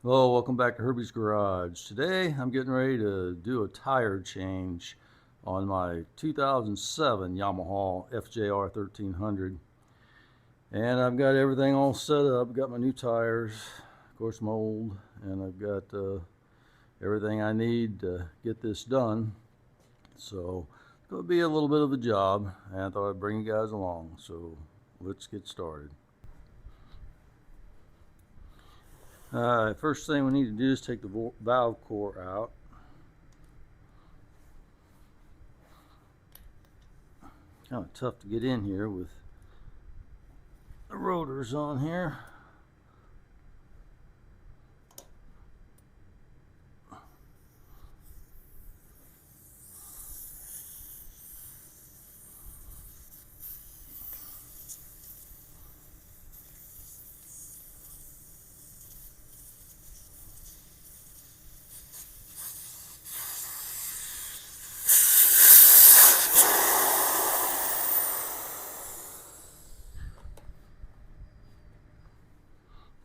Hello, welcome back to Herbie's Garage. Today I'm getting ready to do a tire change on my 2007 Yamaha FJR1300. And I've got everything all set up. Got my new tires, of course mold, and I've got everything I need to get this done. So it's going to be a little bit of a job, and I thought I'd bring you guys along. So let's get started. First thing we need to do is take the valve core out. Kind of tough to get in here with the rotors on here.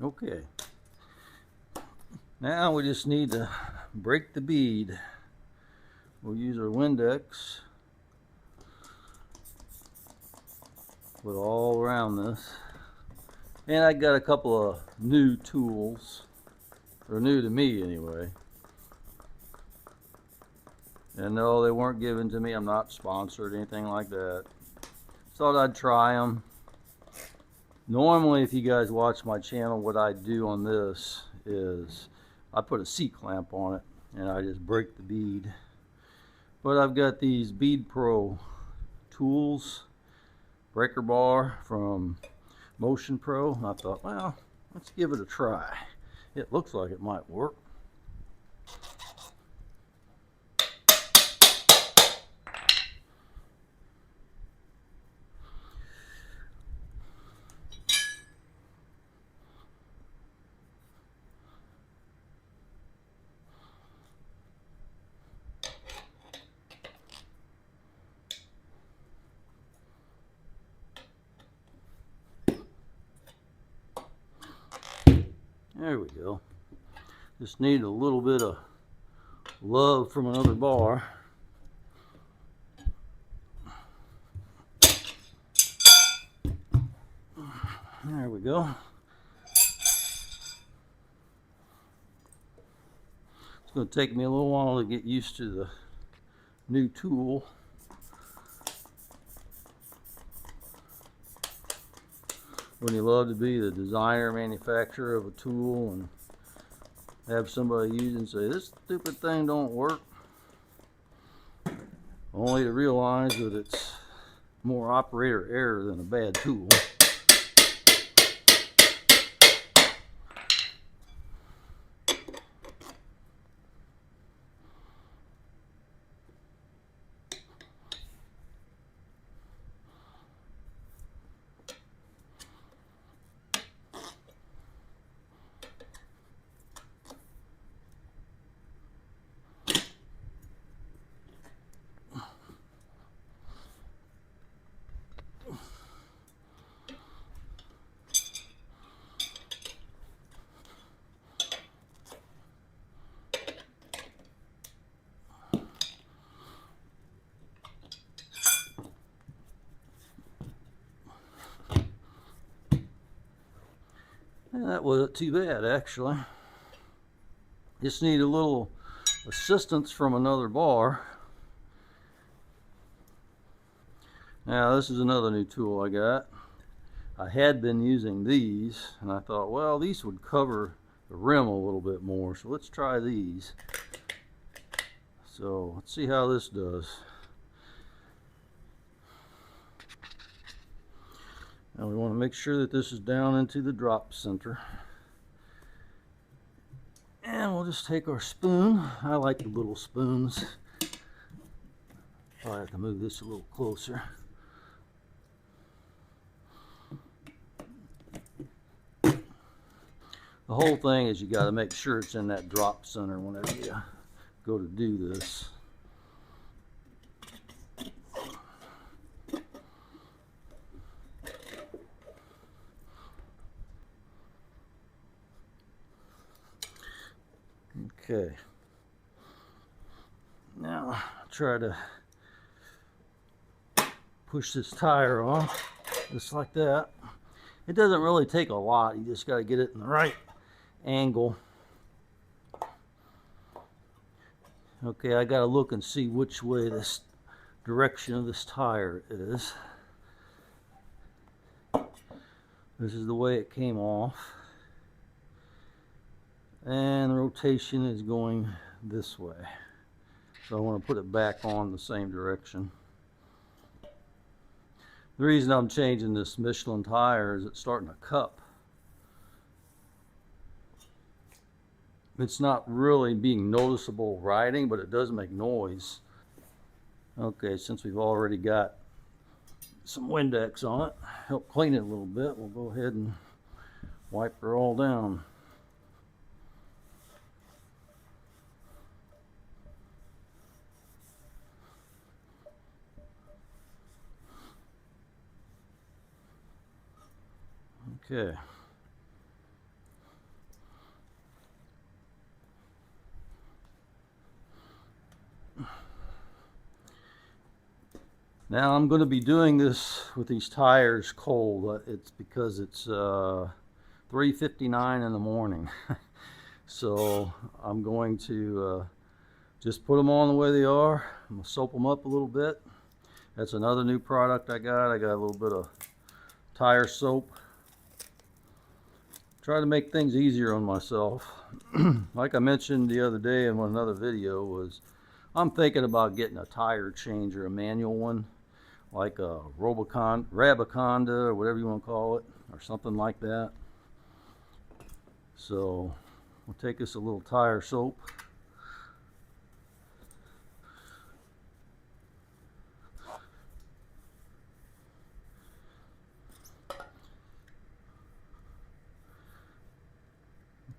Okay, now we just need to break the bead. We'll use our Windex, put all around this. And I got a couple of new tools, or new to me anyway. And no, they weren't given to me. I'm not sponsored, anything like that. Thought I'd try them. Normally, if you guys watch my channel, what I do on this is I put a C-clamp on it and I just break the bead. But I've got these Bead Pro tools, breaker bar from Motion Pro. And I thought, well, let's give it a try. It looks like it might work. There we go. Just need a little bit of love from another bar. There we go. It's going to take me a little while to get used to the new tool. When you love to be the designer, manufacturer of a tool and have somebody use it and say, this stupid thing don't work, only to realize that it's more operator error than a bad tool. And that wasn't too bad, actually. Just need a little assistance from another bar. Now, this is another new tool I got. I had been using these, and I thought, well, these would cover the rim a little bit more, so let's try these. So, let's see how this does. Now we want to make sure that this is down into the drop center. And we'll just take our spoon. I like the little spoons. I'll have to move this a little closer. The whole thing is you got to make sure it's in that drop center whenever you go to do this. Okay. Now try to push this tire off, just like that. It doesn't really take a lot. You just got to get it in the right angle. Okay, I got to look and see which way this direction of this tire is. This is the way it came off. And the rotation is going this way. So I want to put it back on the same direction. The reason I'm changing this Michelin tire is it's starting to cup. It's not really being noticeable riding, but it does make noise. Okay, since we've already got some Windex on it, help clean it a little bit, we'll go ahead and wipe her all down. Okay. Now I'm going to be doing this with these tires cold. It's because it's 3:59 in the morning. So I'm going to just put them on the way they are. I'm going to soap them up a little bit. That's another new product I got. I got a little bit of tire soap. Try to make things easier on myself. Like I mentioned the other day in another video, was I'm thinking about getting a tire changer, a manual one, like a Rabaconda or whatever you want to call it, or something like that. So we'll take us a little tire soap.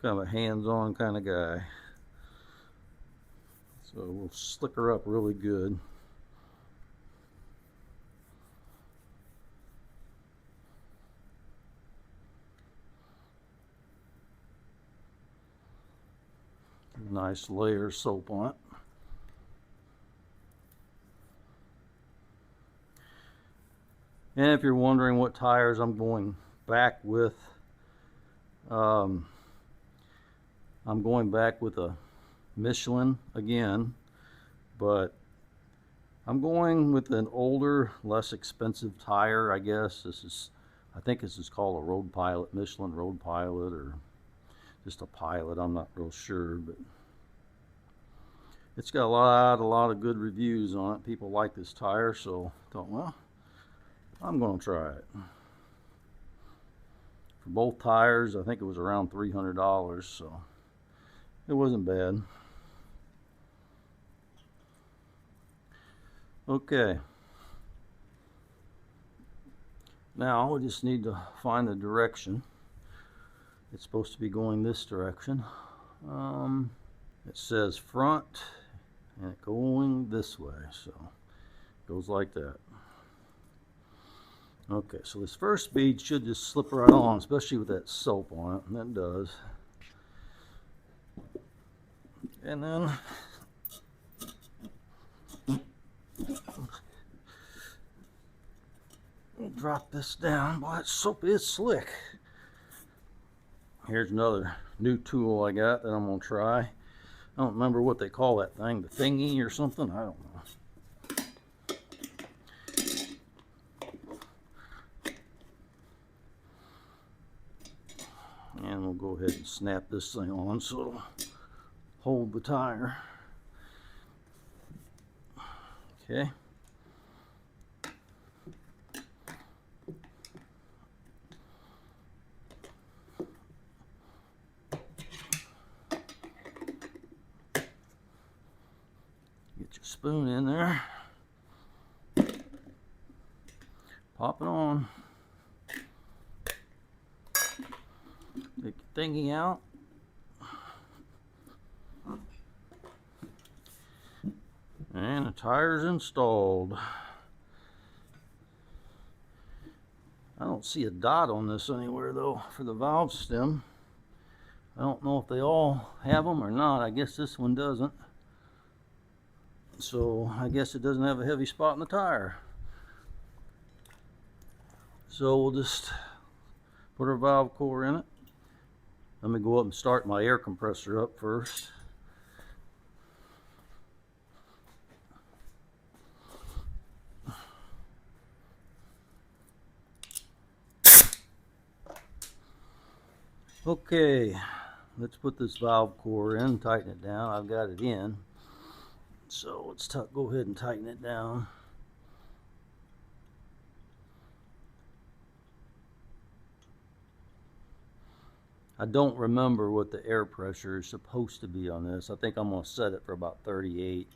Kind of a hands-on kind of guy. So we'll slick her up really good. Nice layer of soap on it. And if you're wondering what tires I'm going back with, I'm going back with a Michelin again, but I'm going with an older, less expensive tire, I guess. I think this is called a Road Pilot, Michelin Road Pilot, or just a Pilot, I'm not real sure, but it's got a lot of good reviews on it. People like this tire, so I thought, well, I'm going to try it. For both tires, I think it was around $300, so it wasn't bad. Okay. Now we just need to find the direction. It's supposed to be going this direction. It says front and it's going this way, so it goes like that. Okay, so this first bead should just slip right on, especially with that soap on it, and that does. And then we'll drop this down. Boy, that soap is slick. Here's another new tool I got that I'm going to try. I don't remember what they call that thing, the thingy or something, I don't know. And we'll go ahead and snap this thing on so it'll hold the tire. Okay. Get your spoon in there. Pop it on. Take the thingy out. And the tire's installed. I don't see a dot on this anywhere though for the valve stem. I don't know if they all have them or not. I guess this one doesn't. So I guess it doesn't have a heavy spot in the tire. So we'll just put our valve core in it. Let me go up and start my air compressor up first. Okay, let's put this valve core in, tighten it down. I've got it in. So let's go ahead and tighten it down. I don't remember what the air pressure is supposed to be on this. I think I'm going to set it for about 38.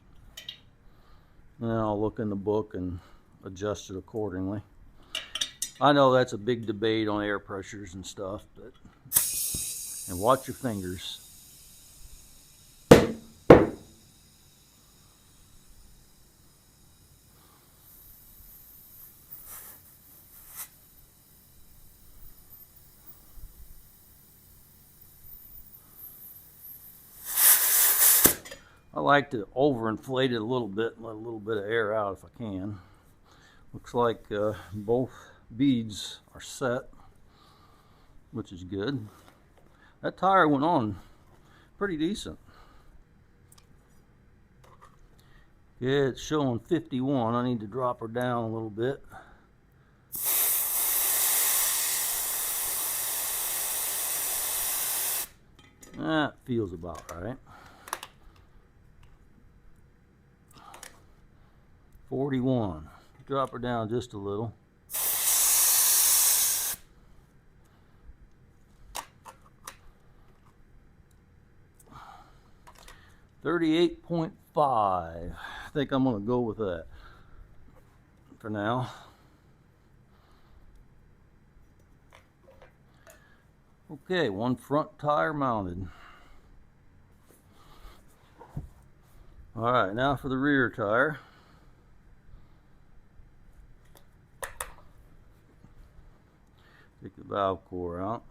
And then I'll look in the book and adjust it accordingly. I know that's a big debate on air pressures and stuff, but and watch your fingers. I like to overinflate it a little bit and let a little bit of air out if I can. Looks like both beads are set, which is good. That tire went on pretty decent. Yeah, it's showing 51. I need to drop her down a little bit. That feels about right. 41. Drop her down just a little. $38.5. I think I'm going to go with that for now. Okay, one front tire mounted. All right, now for the rear tire. Take the valve core out.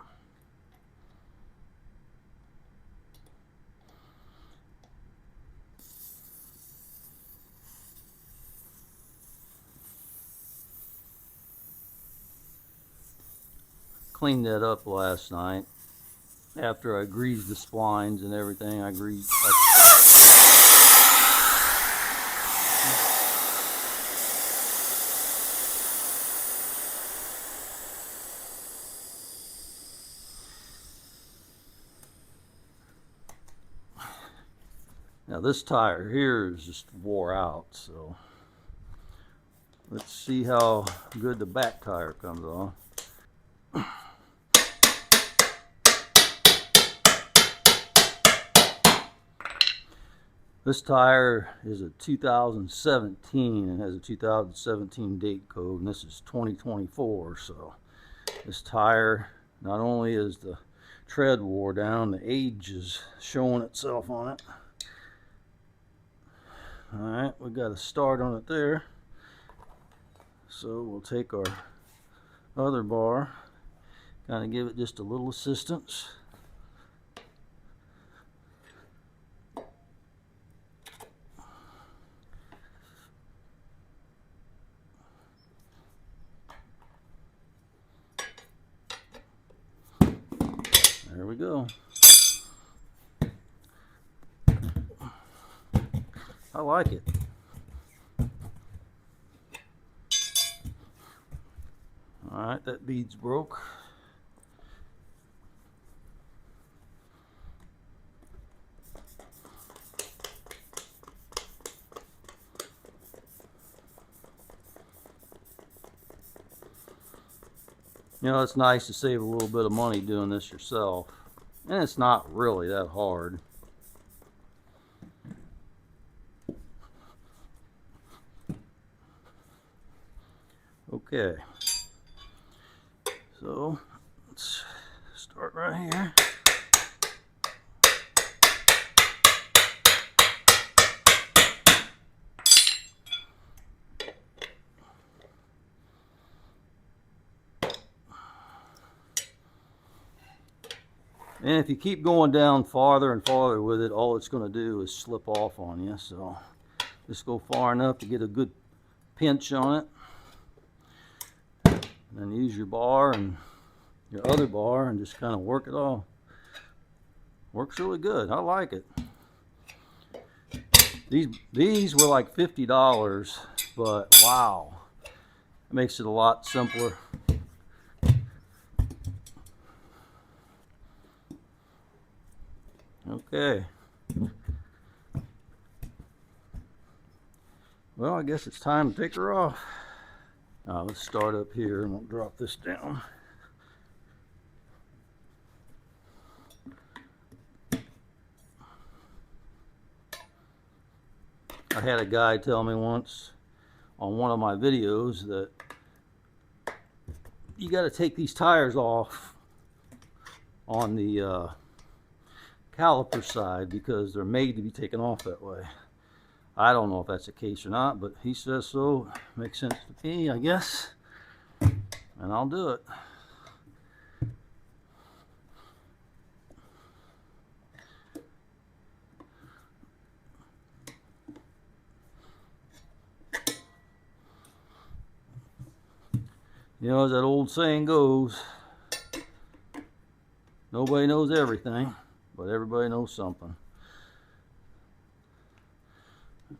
Cleaned that up last night. After I greased the splines and everything, I greased. Now this tire here is just wore out, so let's see how good the back tire comes on. This tire is a 2017 and has a 2017 date code, and this is 2024, so this tire, not only is the tread wore down, the age is showing itself on it. Alright, we got a start on it there. So we'll take our other bar, kind of give it just a little assistance. There we go. I like it. Alright, that bead's broke. You know, it's nice to save a little bit of money doing this yourself. And it's not really that hard. Okay. So, let's start right here. And if you keep going down farther and farther with it, all it's going to do is slip off on you. So just go far enough to get a good pinch on it. And then use your bar and your other bar and just kind of work it off. Works really good. I like it. These were like $50, but wow, it makes it a lot simpler. Okay. Well, I guess it's time to take her off. Let's start up here and we'll drop this down. I had a guy tell me once on one of my videos that you got to take these tires off on the caliper side because they're made to be taken off that way. I don't know if that's the case or not, but he says so. Makes sense to me, I guess, and I'll do it. You know, as that old saying goes, nobody knows everything, but everybody knows something.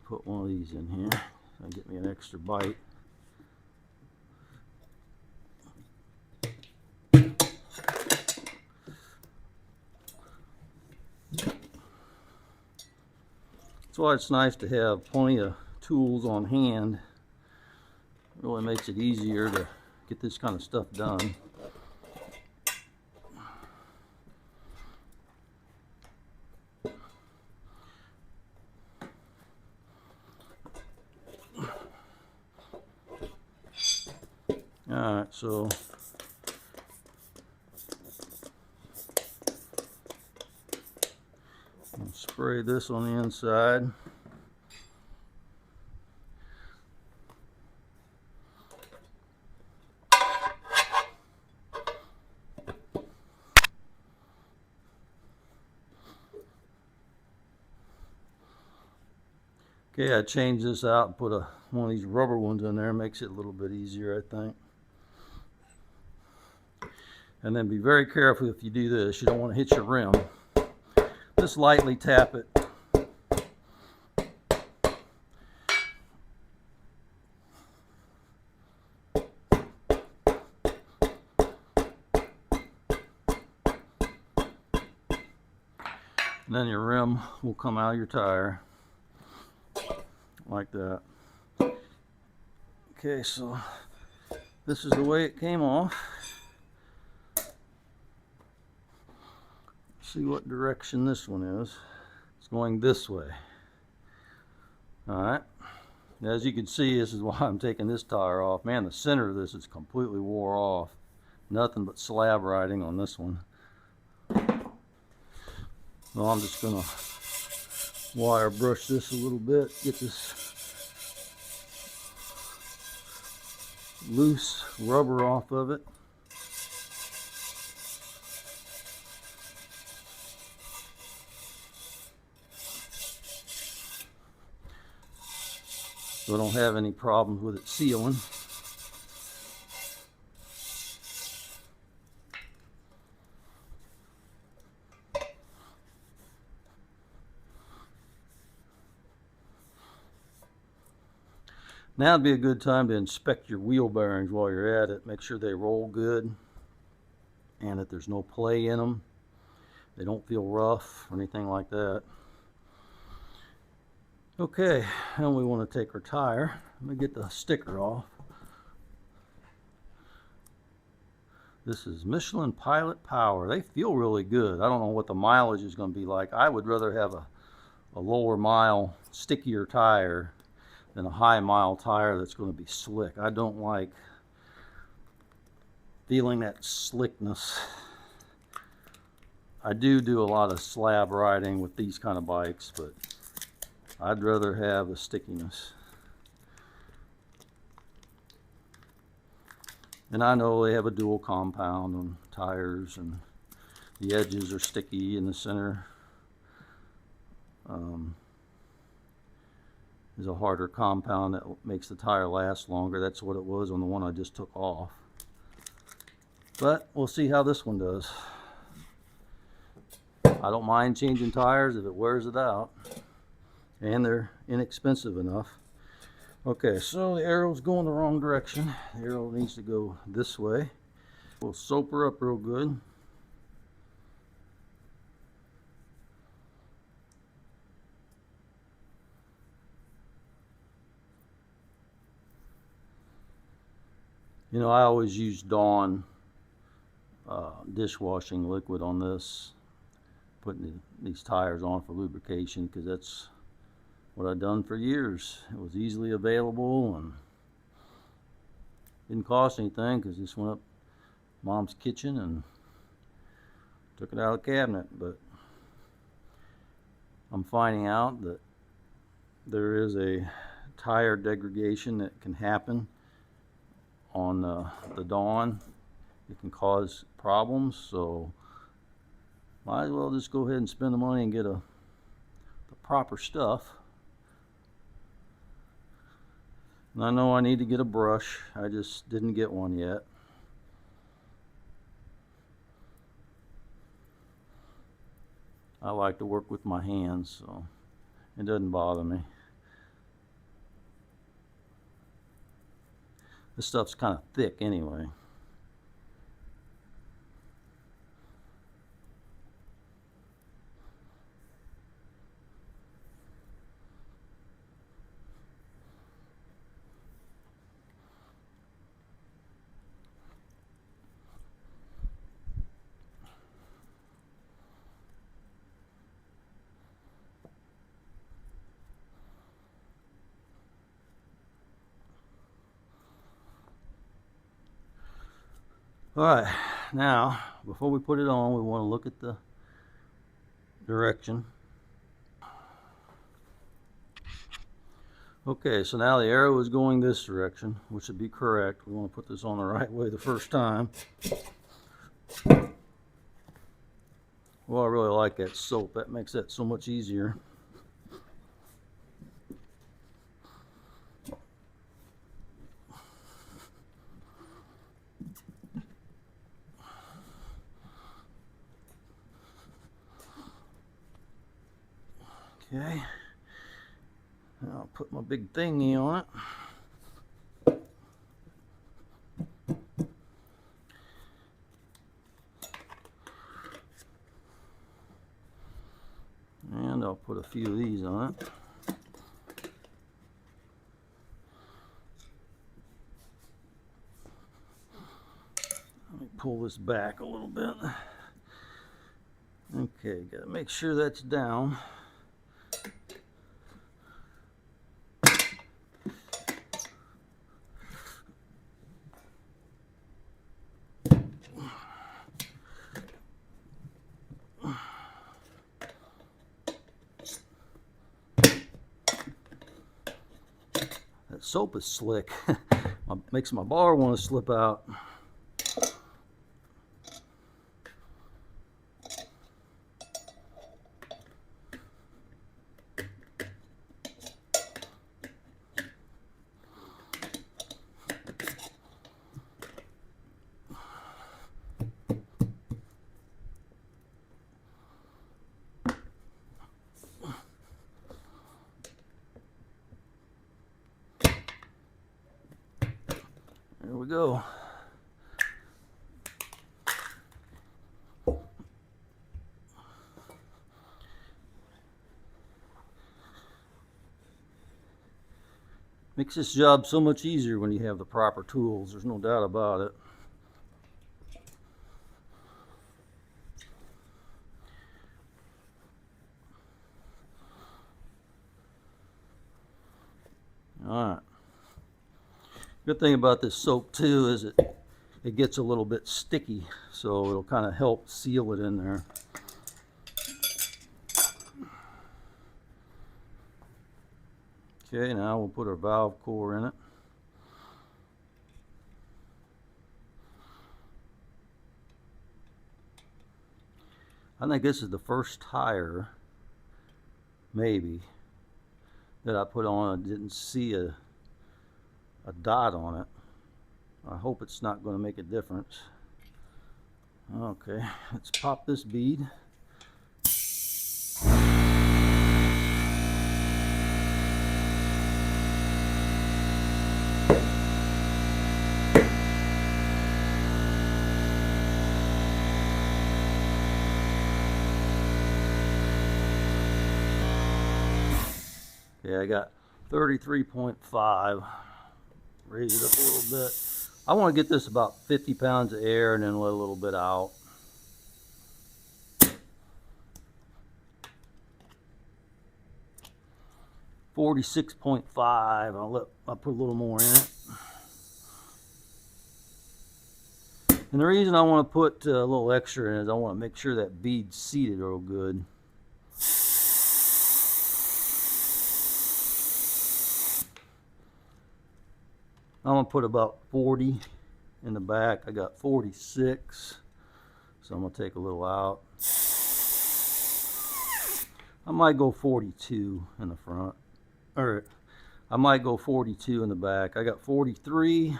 Put one of these in here and get me an extra bite. That's why it's nice to have plenty of tools on hand. It really makes it easier to get this kind of stuff done. Alright, so I'll spray this on the inside. Okay, I changed this out and put one of these rubber ones in there. Makes it a little bit easier, I think. And then be very careful if you do this. You don't want to hit your rim. Just lightly tap it. And then your rim will come out of your tire like that. Okay, so this is the way it came off. See what direction this one is. It's going this way. Alright. As you can see, this is why I'm taking this tire off. Man, the center of this is completely wore off. Nothing but slab riding on this one. Well, I'm just going to wire brush this a little bit, get this loose rubber off of it. So I don't have any problems with it sealing. Now would be a good time to inspect your wheel bearings while you're at it. Make sure they roll good and that there's no play in them. They don't feel rough or anything like that. Okay, now we want to take our tire. Let me get the sticker off. This is Michelin Pilot Power. They feel really good. I don't know what the mileage is going to be like. I would rather have a lower mile, stickier tire than a high mile tire that's going to be slick. I don't like feeling that slickness. I do a lot of slab riding with these kind of bikes, but I'd rather have the stickiness. And I know they have a dual compound on tires, and The edges are sticky in the center. Is a harder compound that makes the tire last longer. That's what it was on the one I just took off. But we'll see how this one does. I don't mind changing tires if it wears it out. And they're inexpensive enough. Okay, so the arrow's going the wrong direction. The arrow needs to go this way. We'll soap her up real good. You know, I always use Dawn dishwashing liquid on this, putting these tires on for lubrication, because that's what I've done for years. It was easily available and didn't cost anything, because this went up Mom's kitchen and took it out of the cabinet. But I'm finding out that there is a tire degradation that can happen on the Dawn. It can cause problems, so might as well just go ahead and spend the money and get the proper stuff. And I know I need to get a brush. I just didn't get one yet. I like to work with my hands, so it doesn't bother me. This stuff's kind of thick anyway. Alright, now before we put it on, we want to look at the direction. Okay, so now the arrow is going this direction, which would be correct. We want to put this on the right way the first time. Well, I really like that soap. That makes that so much easier. Okay, now I'll put my big thingy on it. And I'll put a few of these on it. Let me pull this back a little bit. Okay, gotta make sure that's down. That soap is slick. Makes my bar want to slip out. There we go. Makes this job so much easier when you have the proper tools. There's no doubt about it. All right. Good thing about this soap too is it gets a little bit sticky, so it'll kind of help seal it in there. Okay, now we'll put our valve core in it. I think this is the first tire, maybe, that I put on. I didn't see a dot on it. I hope it's not going to make a difference. Okay, let's pop this bead. Okay, I got 33.5. Raise it up a little bit. I want to get this about 50 pounds of air and then let a little bit out. $46.5. I'll put a little more in it. And the reason I want to put a little extra in is I want to make sure that bead's seated real good. I'm going to put about 40 in the back. I got 46, so I'm going to take a little out. I might go 42 in the front, or I might go 42 in the back. I got 43.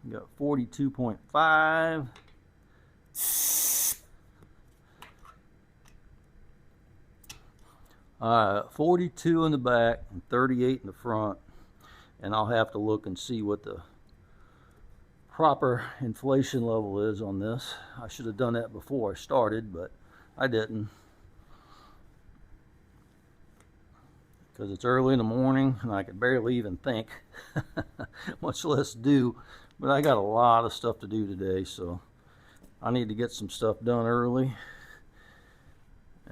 I got 42.5. 42 in the back and 38 in the front, and I'll have to look and see what the proper inflation level is on this. I should have done that before I started, but I didn't, because it's early in the morning and I could barely even think, much less do. But I got a lot of stuff to do today, so I need to get some stuff done early.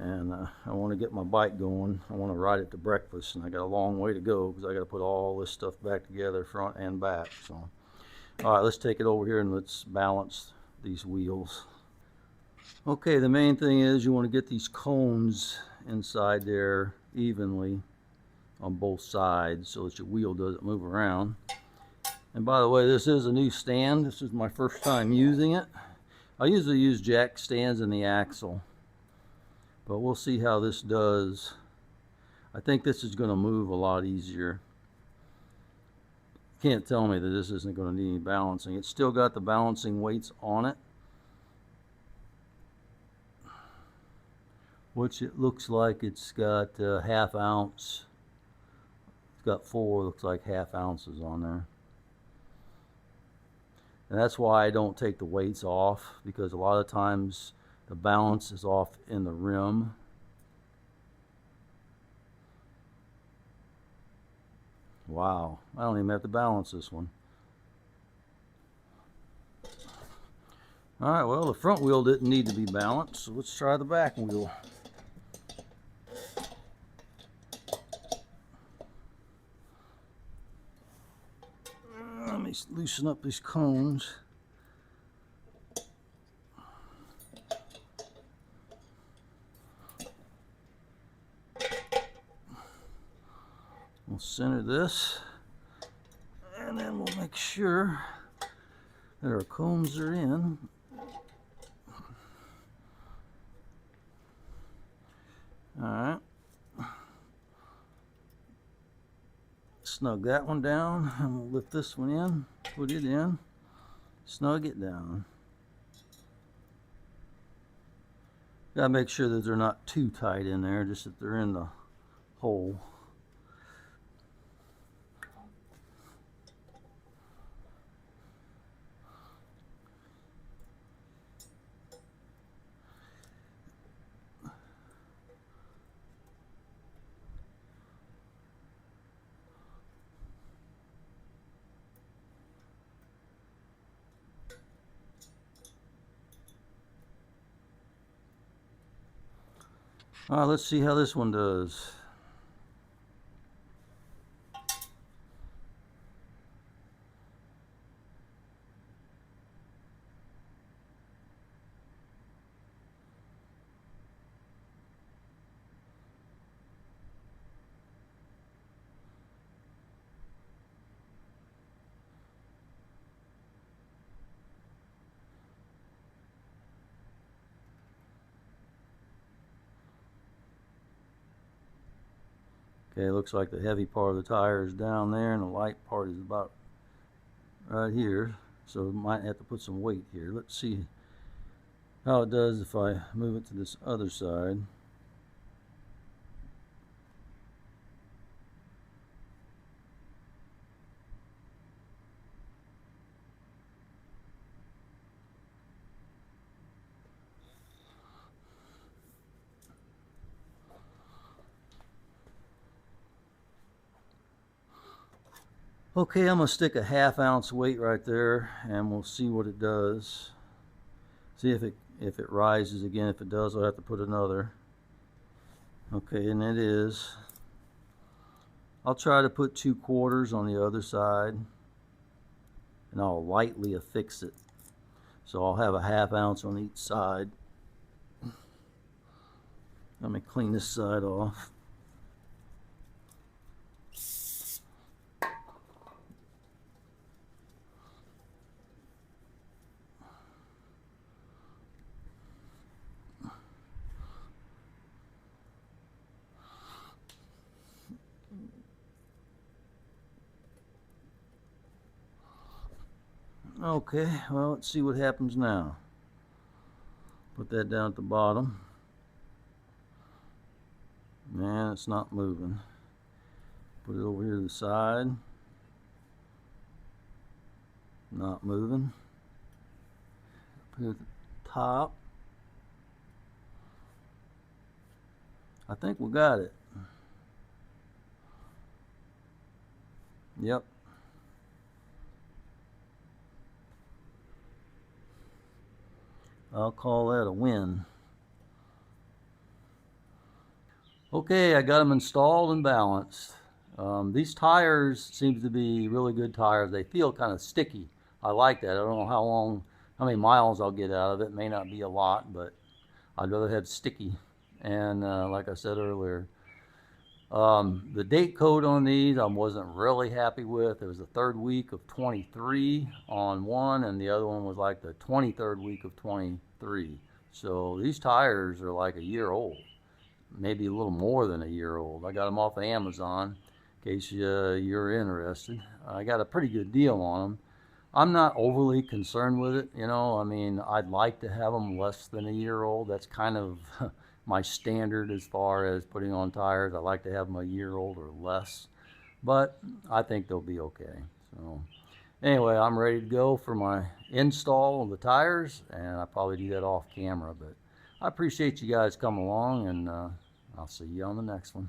And I want to get my bike going. I want to ride it to breakfast, and I got a long way to go because I got to put all this stuff back together, front and back. So, all right, let's take it over here and let's balance these wheels. Okay, the main thing is you want to get these cones inside there evenly on both sides so that your wheel doesn't move around. And by the way, this is a new stand. This is my first time using it. I usually use jack stands in the axle, but we'll see how this does. I think this is going to move a lot easier. Can't tell me that this isn't going to need any balancing. It's still got the balancing weights on it, which it looks like it's got ½ ounce. It's got 4, looks like ½ ounces on there. And that's why I don't take the weights off, because a lot of times the balance is off in the rim. Wow, I don't even have to balance this one. All right, well, the front wheel didn't need to be balanced, so let's try the back wheel. Let me loosen up these cones. We'll center this, and then we'll make sure that our cones are in. All right. Snug that one down, and we'll lift this one in, put it in, snug it down. Gotta make sure that they're not too tight in there, just that they're in the hole. All right, let's see how this one does. Okay, looks like the heavy part of the tire is down there and the light part is about right here. So might have to put some weight here. Let's see how it does if I move it to this other side. Okay, I'm gonna stick a 1/2 ounce weight right there and we'll see what it does. See if it rises again. If it does, I'll have to put another. Okay, and it is. I'll try to put 2/4 on the other side and I'll lightly affix it. So I'll have a 1/2 ounce on each side. Let me clean this side off. Okay, well, let's see what happens now. Put that down at the bottom. Man, it's not moving. Put it over here to the side. Not moving. Put it at the top. I think we got it. Yep. I'll call that a win. Okay, I got them installed and balanced. These tires seem to be really good tires. They feel kind of sticky. I like that. I don't know how many miles I'll get out of it. May not be a lot, but I'd rather have sticky. And like I said earlier, the date code on these I wasn't really happy with. It was the 3rd week of 23 on one, and the other one was like the 23rd week of 23. So these tires are like a year old, maybe a little more than a year old. I got them off of Amazon in case you're interested. I got a pretty good deal on them. I'm not overly concerned with it, you know. I mean, I'd like to have them less than a year old. That's kind of my standard as far as putting on tires. I like to have them a year old or less, but I think they'll be okay. So anyway, I'm ready to go for my install of the tires, and I'll probably do that off camera, but I appreciate you guys coming along, and I'll see you on the next one.